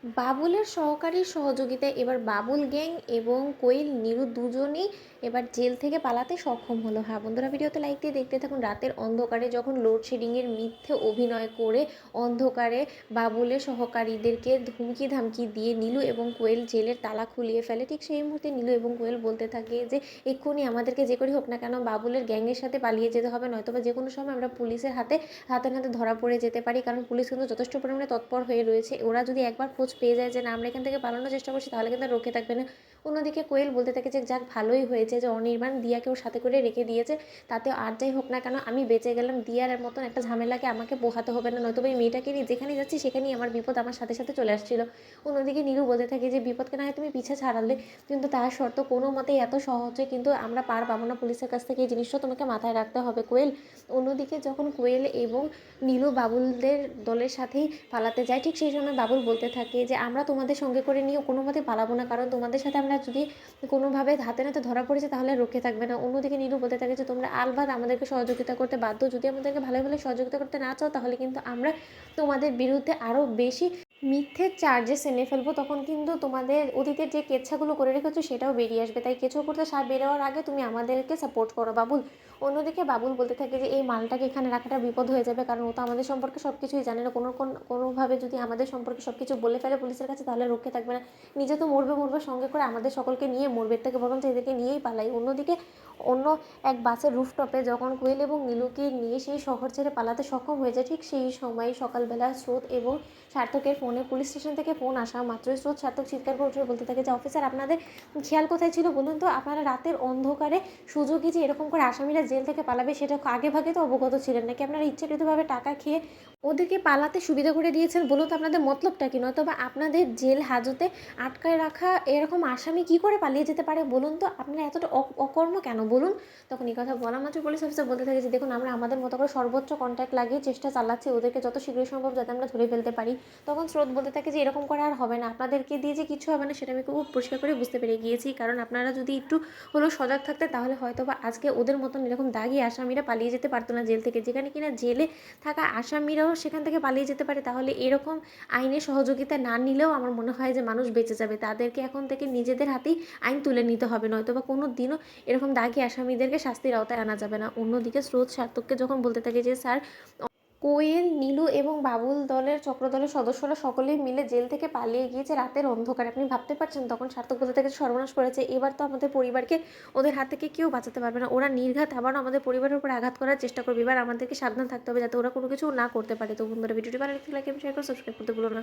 বাবুলের সহকারী সহযোগিতায় এবার বাবুল গ্যাং এবং কোয়েল নীরু দুজনেই এবার জেল থেকে পালাতে সক্ষম হলো। হ্যাঁ বন্ধুরা, ভিডিওতে লাইক দিয়ে দেখতে থাকুন। রাতের অন্ধকারে যখন লোডশেডিংয়ের মিথ্যে অভিনয় করে অন্ধকারে বাবুলের সহকারীদেরকে ধুমকি ধামকি দিয়ে নীলু এবং কোয়েল জেলের তালা খুলিয়ে ফেলে, ঠিক সেই মুহূর্তে নীলু এবং কোয়েল বলতে থাকে যে এক্ষুনি আমাদেরকে যে করে হোক না কেন বাবুলের গ্যাংয়ের সাথে পালিয়ে যেতে হবে, নয়তো বা যে কোনো সময় আমরা পুলিশের হাতে হাতে নাতে ধরা পড়ে যেতে পারি, কারণ পুলিশ কিন্তু যথেষ্ট পরিমাণে তৎপর হয়ে রয়েছে। ওরা যদি একবার খোঁজ পেয়ে যায় যে না আমরা এখান থেকে পালানোর চেষ্টা করছি, তাহলে কিন্তু আর রোকে থাকবে না। অন্যদিকে কোয়েল বলতে থাকে যে যাক ভালোই হয়েছে যে অনির্বাণ দিয়াকেও সাথে করে রেখে দিয়েছে, তাতে আর যাই হোক না কেন আমি বেঁচে গেলাম, দিয়ার মতন একটা ঝামেলাকে আমাকে পোহাতে হবে না, নয়তো এই মেয়েটাকে নিয়ে যেখানে যাচ্ছি সেখানেই আমার বিপদ আমার সাথে সাথে চলে আসছিল। অন্যদিকে নীরু বলতে থাকে যে বিপদকে না হয় তুমি পিছে ছাড়ালে, কিন্তু তার শর্ত কোনো মতেই এত সহজে কিন্তু আমরা পার পাবো না পুলিশের কাছ থেকে, এই জিনিসটা তোমাকে মাথায় রাখতে হবে কোয়েল। অন্যদিকে যখন কোয়েল এবং নীলু বাবুলদের দলের সাথেই পালাতে যায়, ঠিক সেই সময় বাবুল বলতে থাকে যে আমরা তোমাদের সঙ্গে করে নিয়ে কোনো মতে পালাবো না, কারণ তোমাদের সাথে আমরা যদি কোনোভাবে হাতে নাতে ধরা পড়েছে তাহলে রক্ষে থাকবে না। অন্যদিকে নীলু বলতে থাকে যে তোমরা আলবাদ আমাদেরকে সহযোগিতা করতে বাধ্য, যদি আমাদেরকে ভালো ভালো সহযোগিতা করতে না চাও তাহলে কিন্তু আমরা তোমাদের বিরুদ্ধে আরও বেশি মিথ্যে চার্জেস এনে ফেলবো, তখন কিন্তু তোমাদের অতীতের যে কেচ্ছাগুলো করে রেখেছো সেটাও বেরিয়ে আসবে, তাই কেঁচো করতে সার বেরোয়ার আগে তুমি আমাদেরকে সাপোর্ট করো বাবুল। অন্যদিকে বাবুল বলতে থাকে যে এই মালটাকে এখানে রাখাটা বিপদ হয়ে যাবে, কারণ ও তো আমাদের সম্পর্কে সব কিছুই জানে না, কোনোভাবে যদি আমাদের সম্পর্কে সব কিছু বলে ফেলে পুলিশের কাছে তাহলে রক্ষে থাকবে না, নিজে তো মরবে মরবে সঙ্গে করে আমাদের সকলকে নিয়ে মরবে, এর থেকে বরঞ্চ এদেরকে নিয়েই পালাই। অন্যদিকে অন্য এক বাসের রুফটপে যখন কোয়েল এবং নীলুকে নিয়ে সেই শহর ছেড়ে পালাতে সক্ষম হয়ে যায়, ঠিক সেই সময় সকালবেলা স্রোত এবং সার্থকের ফোনে পুলিশ স্টেশন থেকে ফোন আসা মাত্রই স্রোত সার্থক চিৎকার করে উঠে বলতে থাকে যে অফিসার আপনাদের খেয়াল কোথায় ছিল বলুন তো, আপনারা রাতের অন্ধকারে সুযোগই যে এরকম করে আসামিরা জেল থেকে পালাবে সেটা আগে ভাগে তো অবগত ছিলেন নাকি আপনারা ইচ্ছাকৃতভাবে টাকা খেয়ে ওদেরকে পালাতে সুবিধা করে দিয়েছেন, বলুন তো আপনাদের মতলবটা কি, নয়তো বা আপনাদের জেল হাজতে আটকায় রাখা এরকম আসামি কি করে পালিয়ে যেতে পারে বলুন তো, আপনারা এতটা অকর্ম কেন বলুন। তখন এই কথা বলা মাত্র পুলিশ অফিসার বলতে থাকে যে দেখুন আমরা আমাদের মতো করে সর্বোচ্চ কন্ট্যাক্ট লাগিয়ে চেষ্টা চালাচ্ছি ওদেরকে যত শীঘ্রই সম্ভব যাতে আমরা ধরে ফেলতে পারি। তখন স্রোত বলতে থাকে যে এরকম করে আর হবে না, আপনাদেরকে দিয়ে যে কিছু হবে না সেটা আমি খুব পরিষ্কার করে বুঝতে পেরে গিয়েছি, কারণ আপনারা যদি একটু হলেও সজাগ থাকতে তাহলে হয়তো বা আজকে ওদের মতন এরকম দাগি আসামিরা পালিয়ে যেতে পারতো না জেল থেকে, যেখানে কিনা জেলে থাকা আসামিরাও সেখান থেকে পালিয়ে যেতে পারে, তাহলে এরকম আইনের সহযোগিতা না নিলেও আমার মনে হয় যে মানুষ বেঁচে যাবে, তাদেরকে এখন থেকে নিজেদের হাতেই আইন তুলে নিতে হবে, নয়তো বা কোনো দিনও এরকম দাগি আসামিদেরকে শাস্তির আওতায় আনা যাবে না। অন্যদিকে স্রোত সার্থককে যখন বলতে থাকে যে স্যার কোয়েল নীলু এবং বাবুল দলের চক্রদলের সদস্যরা সকলেই মিলে জেল থেকে পালিয়ে গিয়েছে রাতের অন্ধকারে, আপনি ভাবতে পারছেন, তখন সার্থক বলতে থেকে সর্বনাশ করেছে, এবার তো আমাদের পরিবারকে ওদের হাত থেকে কেউ বাঁচাতে পারবে না, ওরা নির্ঘাত আবারও আমাদের পরিবারের উপর আঘাত করার চেষ্টা করবে, এবার আমাদেরকে সাবধান থাকতে হবে যাতে ওরা কোনো কিছু না করতে পারে। তো বন্ধুরা ভিডিওটি ভালো লাগলে লাইক এবং শেয়ার করে সাবস্ক্রাইব করতে ভুলো না।